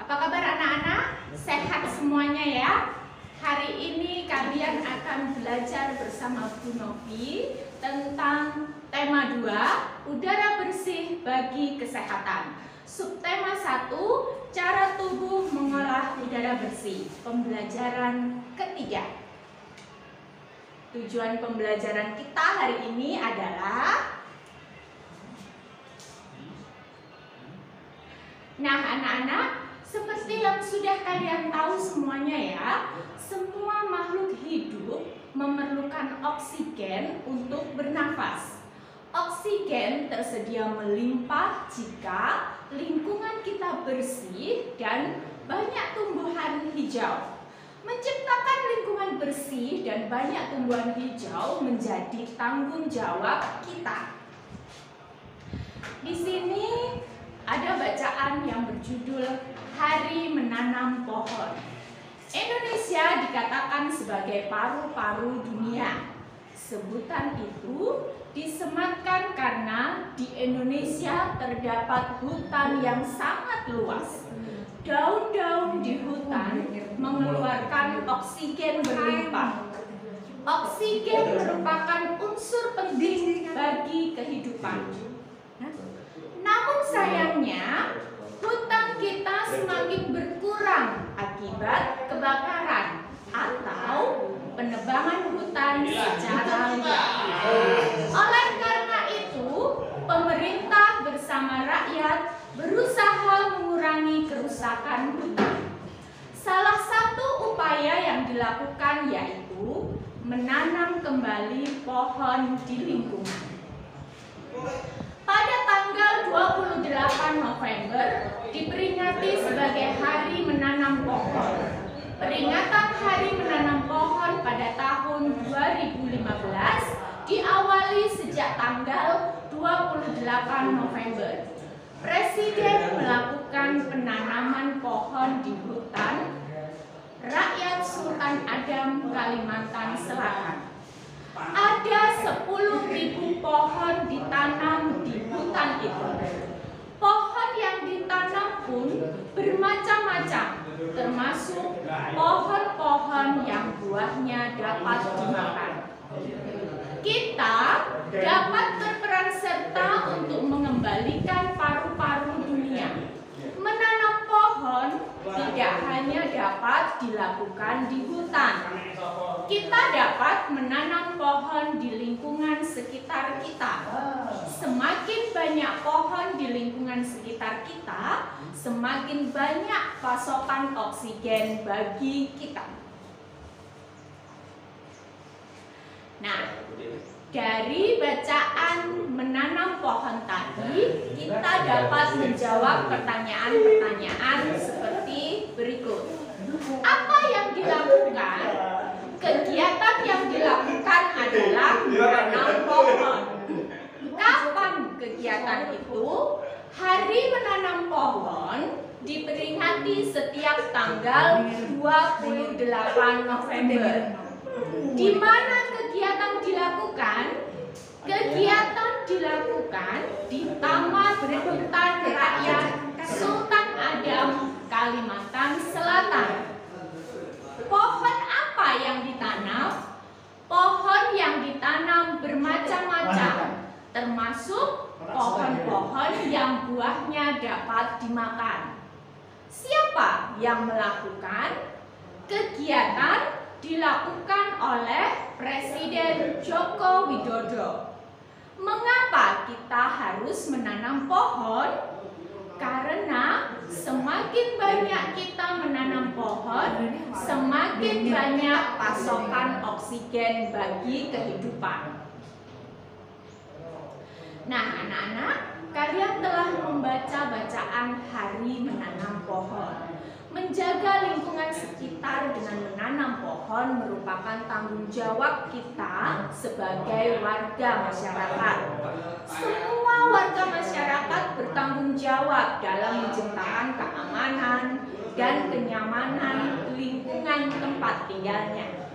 Apa kabar anak-anak? Sehat semuanya ya? Hari ini kalian akan belajar bersama Bu Novi tentang tema 2, udara bersih bagi kesehatan. Subtema 1, cara tubuh mengolah udara bersih. Pembelajaran ketiga. Tujuan pembelajaran kita hari ini adalah anak-anak, seperti yang sudah kalian tahu semuanya ya, semua makhluk hidup memerlukan oksigen untuk bernafas. Oksigen tersedia melimpah jika lingkungan kita bersih dan banyak tumbuhan hijau. Menciptakan lingkungan bersih dan banyak tumbuhan hijau menjadi tanggung jawab kita. Di sini ada bacaan yang berjudul Hari Menanam Pohon. Indonesia dikatakan sebagai paru-paru dunia. Sebutan itu disematkan karena di Indonesia terdapat hutan yang sangat luas. Daun-daun di hutan mengeluarkan oksigen berlimpah. Oksigen merupakan unsur penting bagi kehidupan. Namun sayangnya, hutan kita semakin berkurang akibat kebakaran atau penebangan hutan secara liar. Oleh karena itu, pemerintah bersama rakyat berusaha mengurangi kerusakan hutan. Salah satu upaya yang dilakukan yaitu menanam kembali pohon di lingkungan. Pada tanggal 28 November diperingati sebagai Hari Menanam Pohon. Peringatan Hari Menanam Pohon pada tahun 2015 diawali sejak tanggal 28 November. Presiden melakukan penanaman pohon di hutan rakyat Sultan Adam, Kalimantan Selatan. Ada 10.000 pohon ditanam di hutan itu. Pohon yang ditanam pun bermacam-macam, termasuk pohon-pohon yang buahnya dapat dimakan. Kita dapat berperan serta untuk mengembalikan paru-paru dunia. Menanam pohon tidak hanya dapat dilakukan di hutan. Kita dapat menanam pohon di lingkungan sekitar kita. Semakin banyak pohon di lingkungan sekitar kita, semakin banyak pasokan oksigen bagi kita. Nah, dari bacaan menanam pohon tadi, kita dapat menjawab pertanyaan-pertanyaan seperti berikut. Apa yang dilakukan? Kegiatan yang dilakukan adalah menanam pohon. Kapan kegiatan itu? Hari menanam pohon diperingati setiap tanggal 28 November. Di mana kegiatan dilakukan? Kegiatan dilakukan di Taman Hutan Rakyat Sultan Adam, Kalimantan Selatan. Pohon apa yang ditanam? Pohon yang ditanam bermacam-macam, termasuk pohon-pohon yang buahnya dapat dimakan. Siapa yang melakukan? Kegiatan dilakukan oleh Presiden Joko Widodo. Mengapa kita harus menanam pohon? Karena semakin banyak kita menanam pohon, semakin banyak pasokan oksigen bagi kehidupan. Nah, anak-anak, kalian telah membaca bacaan Hari Menanam Pohon. Menjaga lingkungan sekitar dengan menanam pohon merupakan tanggung jawab kita sebagai warga masyarakat. Semua warga masyarakat bertanggung jawab dalam menciptakan keamanan dan kenyamanan lingkungan tempat tinggalnya.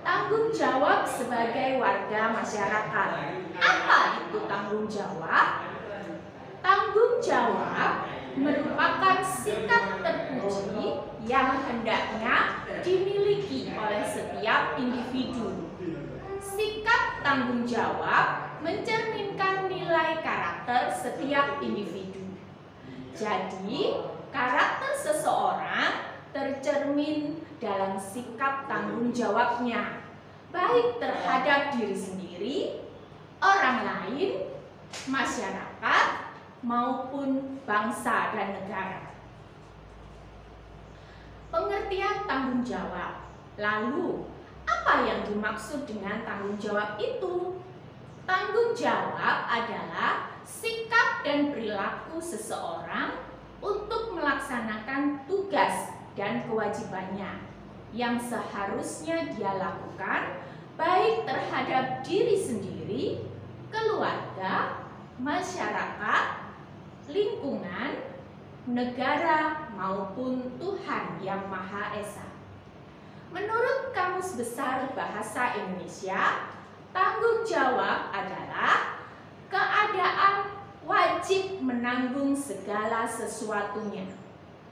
Tanggung jawab sebagai warga masyarakat. Apa itu tanggung jawab? Tanggung jawab merupakan sikap terpuji yang hendaknya dimiliki oleh setiap individu. Sikap tanggung jawab mencerminkan nilai karakter setiap individu. Jadi, karakter seseorang tercermin dalam sikap tanggung jawabnya, baik terhadap diri sendiri, orang lain, masyarakat, maupun bangsa dan negara. Pengertian tanggung jawab. Lalu, apa yang dimaksud dengan tanggung jawab itu? Tanggung jawab adalah sikap dan perilaku seseorang untuk melaksanakan tugas dan kewajibannya yang seharusnya dia lakukan, baik terhadap diri sendiri, keluarga, masyarakat, lingkungan, negara, maupun Tuhan Yang Maha Esa. Menurut Kamus Besar Bahasa Indonesia, tanggung jawab adalah keadaan wajib menanggung segala sesuatunya.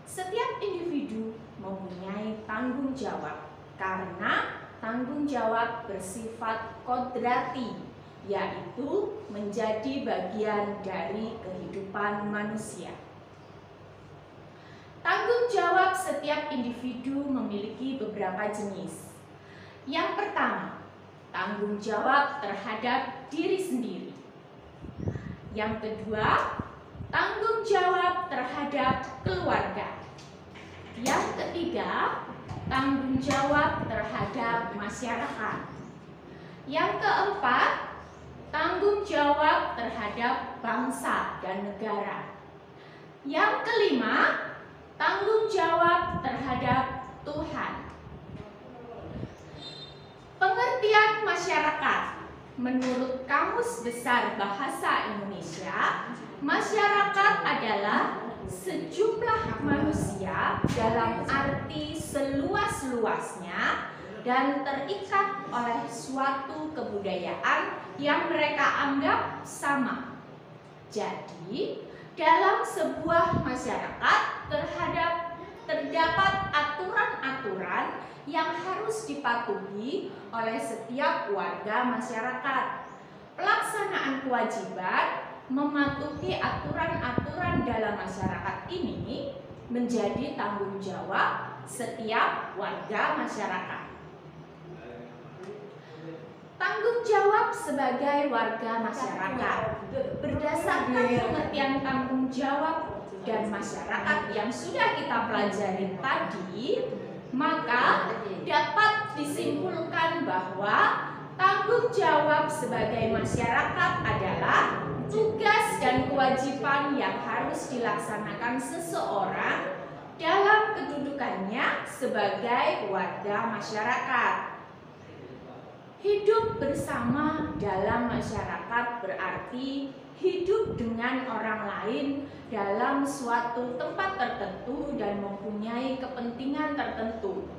Setiap individu mempunyai tanggung jawab karena tanggung jawab bersifat kodrati, yaitu menjadi bagian dari kehidupan manusia. Tanggung jawab setiap individu memiliki beberapa jenis. Yang pertama, tanggung jawab terhadap diri sendiri. Yang kedua, tanggung jawab terhadap keluarga. Yang ketiga, tanggung jawab terhadap masyarakat. Yang keempat, tanggung jawab terhadap bangsa dan negara. Yang kelima, tanggung jawab terhadap Tuhan. Pengertian masyarakat. Menurut Kamus Besar Bahasa Indonesia, masyarakat adalah sejumlah manusia dalam arti seluas-luasnya dan terikat oleh suatu kebudayaan yang mereka anggap sama. Jadi, dalam sebuah masyarakat terdapat aturan-aturan yang harus dipatuhi oleh setiap warga masyarakat. Pelaksanaan kewajiban mematuhi aturan-aturan dalam masyarakat ini menjadi tanggung jawab setiap warga masyarakat. Tanggung jawab sebagai warga masyarakat. Berdasarkan pengertian tanggung jawab dan masyarakat yang sudah kita pelajari tadi, maka dapat disimpulkan bahwa tanggung jawab sebagai masyarakat adalah tugas dan kewajiban yang harus dilaksanakan seseorang dalam kedudukannya sebagai warga masyarakat. Hidup bersama dalam masyarakat berarti hidup dengan orang lain dalam suatu tempat tertentu dan mempunyai kepentingan tertentu.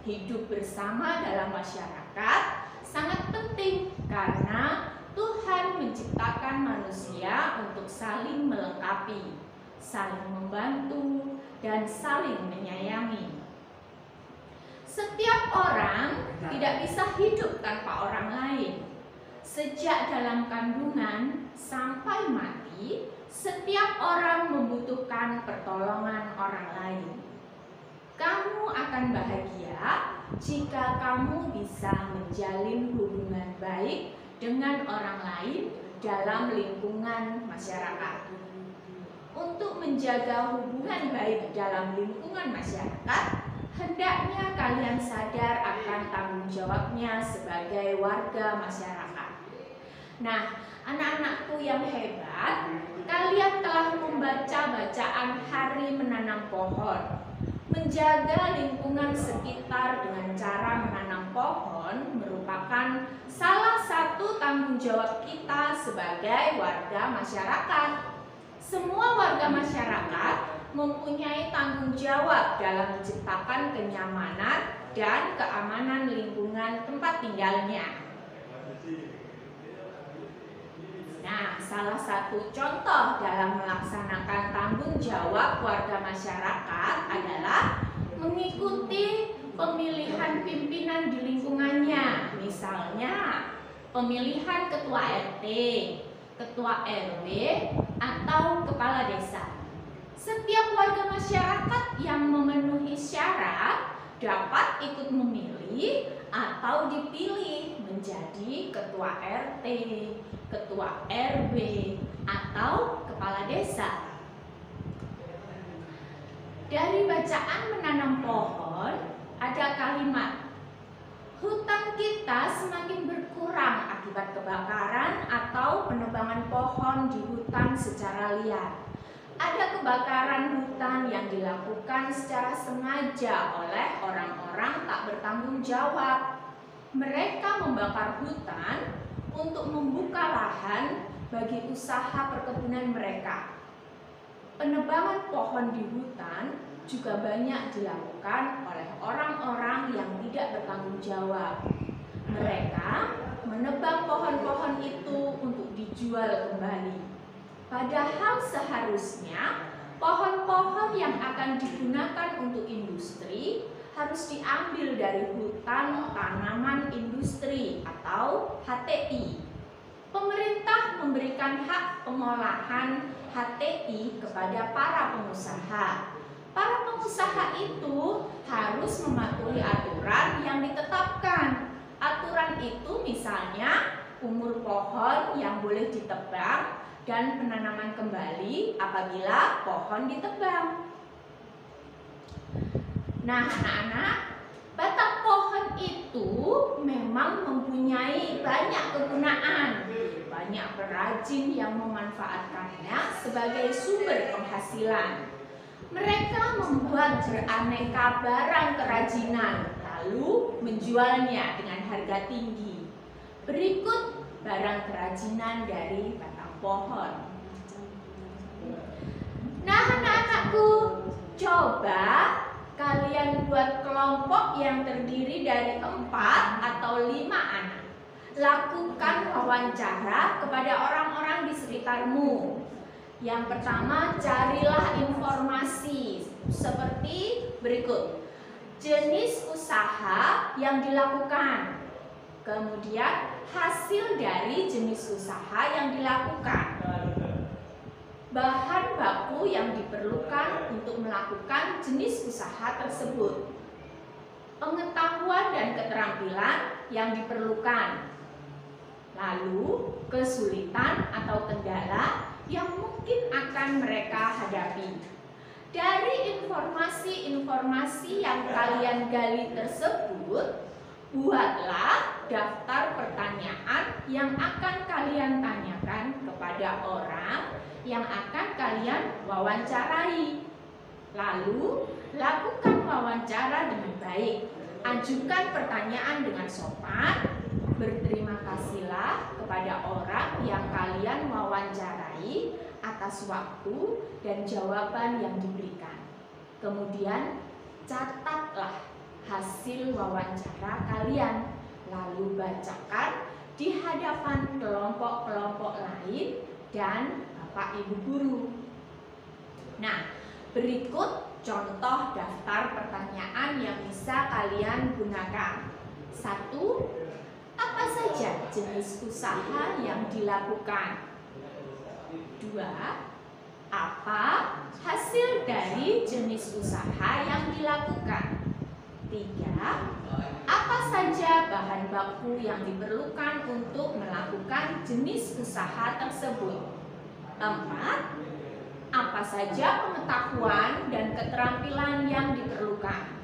Hidup bersama dalam masyarakat sangat penting karena Tuhan menciptakan manusia untuk saling melengkapi, saling membantu, dan saling menyayangi. Setiap orang tidak bisa hidup tanpa orang lain. Sejak dalam kandungan sampai mati, setiap orang membutuhkan pertolongan orang lain. Kamu akan bahagia jika kamu bisa menjalin hubungan baik dengan orang lain dalam lingkungan masyarakat. Untuk menjaga hubungan baik dalam lingkungan masyarakat, hendaknya kalian sadar akan tanggung jawabnya sebagai warga masyarakat. Nah, anak-anakku yang hebat, kalian telah membaca bacaan Hari Menanam Pohon. Menjaga lingkungan sekitar dengan cara menanam pohon merupakan salah satu tanggung jawab kita sebagai warga masyarakat. Semua warga masyarakat mempunyai tanggung jawab dalam menciptakan kenyamanan dan keamanan lingkungan tempat tinggalnya. Nah, salah satu contoh dalam melaksanakan tanggung jawab warga masyarakat adalah mengikuti pemilihan pimpinan di lingkungannya. Misalnya, pemilihan ketua RT, ketua RW, atau kepala desa. Setiap warga masyarakat yang memenuhi syarat dapat ikut memilih atau dipilih menjadi ketua RT, ketua RW, atau kepala desa. Dari bacaan menanam pohon, ada kalimat, hutan kita semakin berkurang akibat kebakaran atau penebangan pohon di hutan secara liar. Ada kebakaran hutan yang dilakukan secara sengaja oleh orang-orang tak bertanggung jawab. Mereka membakar hutan untuk membuka lahan bagi usaha perkebunan mereka. Penebangan pohon di hutan juga banyak dilakukan oleh orang-orang yang tidak bertanggung jawab. Mereka menebang pohon-pohon itu untuk dijual kembali. Padahal seharusnya pohon-pohon yang akan digunakan untuk industri harus diambil dari hutan tanaman industri atau HTI. Pemerintah memberikan hak pengolahan HTI kepada para pengusaha. Para pengusaha itu harus mematuhi aturan yang ditetapkan. Aturan itu misalnya umur pohon yang boleh ditebang dan penanaman kembali apabila pohon ditebang. Nah, anak-anak, batang pohon itu memang mempunyai banyak kegunaan. Banyak perajin yang memanfaatkannya sebagai sumber penghasilan. Mereka membuat beraneka barang kerajinan, lalu menjualnya dengan harga tinggi. Berikut barang kerajinan dari batang pohon. Nah, anak-anakku, coba kalian buat kelompok yang terdiri dari 4 atau 5 anak. Lakukan wawancara kepada orang-orang di sekitarmu. Yang pertama, carilah informasi seperti berikut. Jenis usaha yang dilakukan. Kemudian hasil dari jenis usaha yang dilakukan. Bahan baku yang diperlukan untuk melakukan jenis usaha tersebut. Pengetahuan dan keterampilan yang diperlukan. Lalu, kesulitan atau kendala yang mungkin akan mereka hadapi. Dari informasi-informasi yang kalian gali tersebut, buatlah daftar pertanyaan yang akan kalian tanyakan kepada orang yang akan kalian wawancarai. Lalu, lakukan wawancara dengan baik. Ajukan pertanyaan dengan sopan. Berterima kasihlah kepada orang yang kalian wawancarai atas waktu dan jawaban yang diberikan. Kemudian, catatlah hasil wawancara kalian. Lalu bacakan di hadapan kelompok-kelompok lain dan Bapak Ibu guru. Nah, berikut contoh daftar pertanyaan yang bisa kalian gunakan. 1. Apa saja jenis usaha yang dilakukan? 2. Apa hasil dari jenis usaha yang dilakukan? 3. Apa saja bahan baku yang diperlukan untuk melakukan jenis usaha tersebut? 4. Apa saja pengetahuan dan keterampilan yang diperlukan?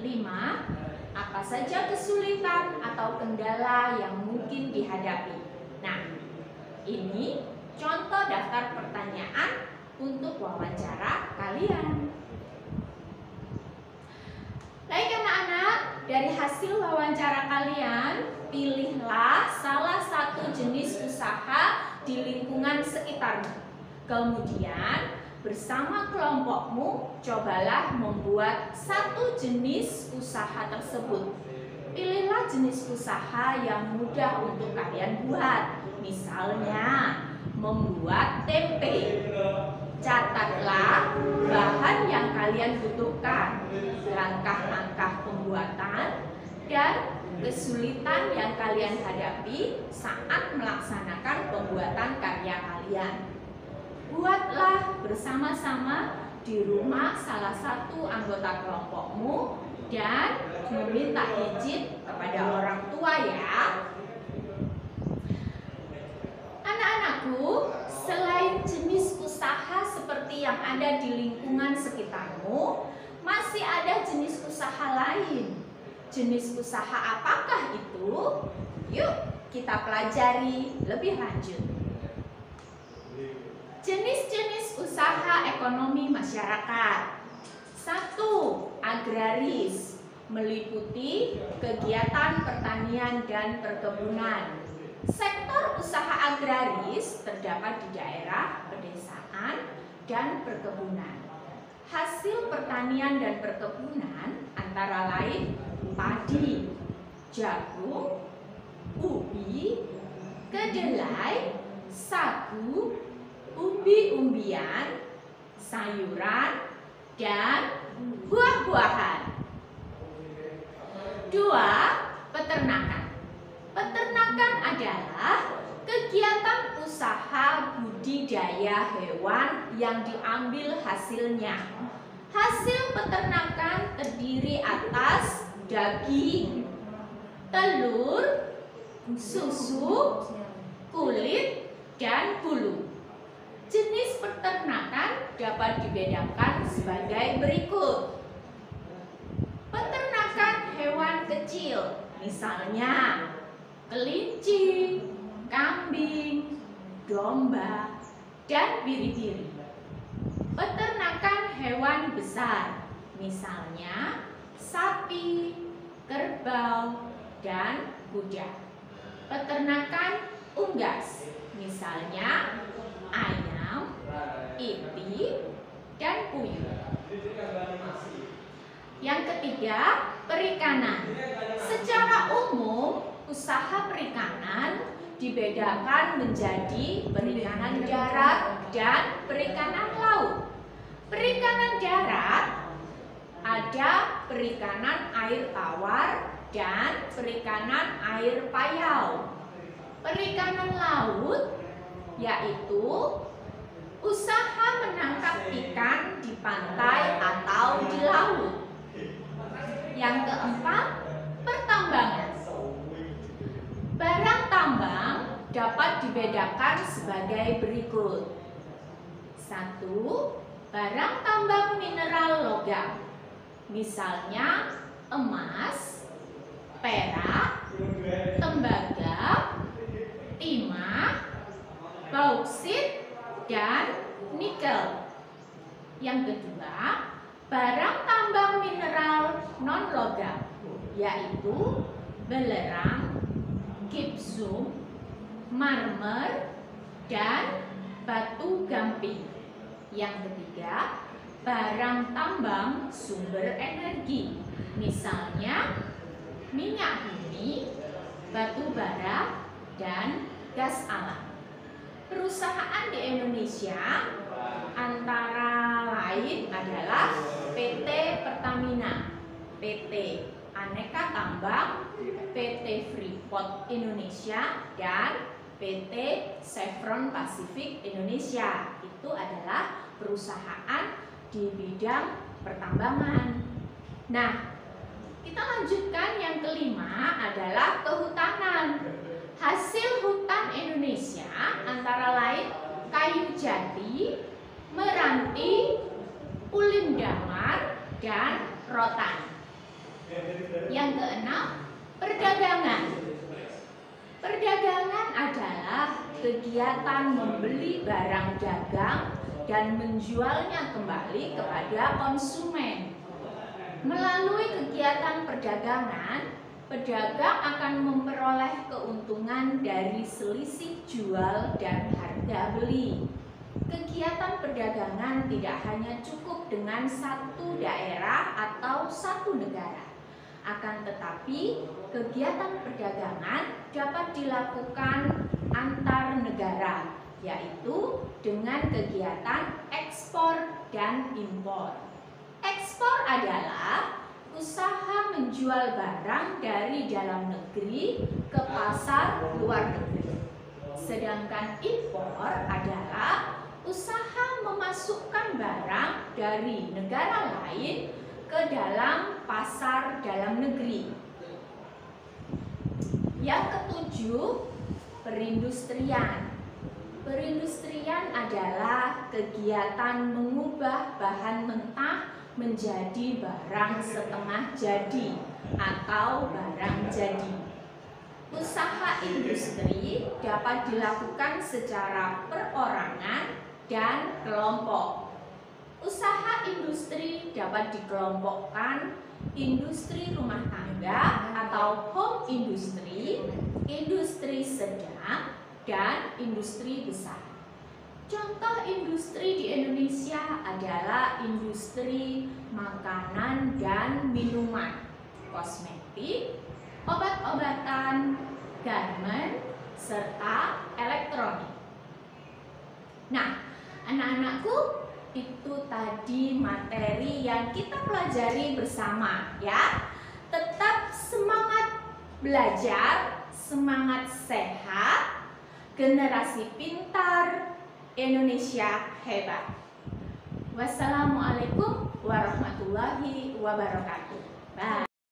5. Apa saja kesulitan atau kendala yang mungkin dihadapi? Nah, ini contoh daftar pertanyaan untuk wawancara kalian. Baik anak-anak, dari hasil wawancara kalian, pilihlah salah satu jenis usaha di lingkungan sekitarmu. Kemudian, bersama kelompokmu, cobalah membuat satu jenis usaha tersebut. Pilihlah jenis usaha yang mudah untuk kalian buat. Misalnya, membuat tempe. Catatlah bahan yang kalian butuhkan, langkah-langkah pembuatan, dan kesulitan yang kalian hadapi saat melaksanakan pembuatan karya kalian. Buatlah bersama-sama di rumah salah satu anggota kelompokmu dan meminta izin kepada orang tua ya. Anak-anakku, selain jenis usaha seperti yang ada di lingkungan sekitarmu, masih ada jenis usaha lain. Jenis usaha apakah itu? Yuk kita pelajari lebih lanjut. Jenis-jenis usaha ekonomi masyarakat. 1. Agraris, meliputi kegiatan pertanian dan perkebunan. Sektor usaha agraris terdapat di daerah pedesaan dan perkebunan. Hasil pertanian dan perkebunan antara lain padi, jagung, ubi, kedelai, sagu, umbi-umbian, sayuran, dan buah-buahan. 2. Peternakan. Peternakan adalah kegiatan usaha budidaya hewan yang diambil hasilnya. Hasil peternakan terdiri atas daging, telur, susu, kulit, dan bulu. Jenis peternakan dapat dibedakan sebagai berikut. Peternakan hewan kecil, misalnya kelinci, kambing, domba, dan biri-biri. Peternakan hewan besar, misalnya sapi, kerbau, dan kuda. Peternakan unggas, misalnya ayam, itik, dan puyuh. Yang ketiga, perikanan. Secara umum, usaha perikanan dibedakan menjadi perikanan darat dan perikanan laut. Perikanan darat ada perikanan air tawar dan perikanan air payau. Perikanan laut yaitu usaha menangkap ikan di pantai atau di laut. Yang keempat, pertambangan. Barang tambang dapat dibedakan sebagai berikut. 1. Barang tambang mineral logam, misalnya emas, perak, tembaga, timah, bauksit, dan nikel. Yang kedua, barang tambang mineral non-logam, yaitu belerang, gipsum, marmer, dan batu gamping. Yang ketiga, barang tambang sumber energi, misalnya minyak bumi, batu bara, dan gas alam. Perusahaan di Indonesia antara lain adalah PT Pertamina, PT Aneka Tambang, PT Freeport Indonesia, dan PT Chevron Pacific Indonesia. Itu adalah perusahaan di bidang pertambangan. Nah, kita lanjutkan yang kelima adalah kehutanan. Hasil hutan Indonesia antara lain kayu jati, meranti, ulin damar, dan rotan. Yang keenam, perdagangan. Perdagangan adalah kegiatan membeli barang dagang dan menjualnya kembali kepada konsumen. Melalui kegiatan perdagangan, pedagang akan memperoleh keuntungan dari selisih jual dan harga beli. Kegiatan perdagangan tidak hanya cukup dengan satu daerah atau satu negara. Akan tetapi, kegiatan perdagangan dapat dilakukan antar negara yaitu dengan kegiatan ekspor dan impor. Ekspor adalah usaha menjual barang dari dalam negeri ke pasar luar negeri. Sedangkan impor adalah usaha memasukkan barang dari negara lain ke dalam pasar dalam negeri. Yang ketujuh, perindustrian. Perindustrian adalah kegiatan mengubah bahan mentah menjadi barang setengah jadi atau barang jadi. Usaha industri dapat dilakukan secara perorangan dan kelompok. Usaha industri dapat dikelompokkan industri rumah tangga atau home industry, industri sedang, dan industri besar. Contoh industri di Indonesia adalah industri makanan dan minuman, kosmetik, obat-obatan, garmen, serta elektronik. Nah, anak-anakku, itu tadi materi yang kita pelajari bersama ya. Tetap semangat belajar, semangat sehat, generasi pintar, Indonesia hebat. Wassalamualaikum warahmatullahi wabarakatuh. Bye.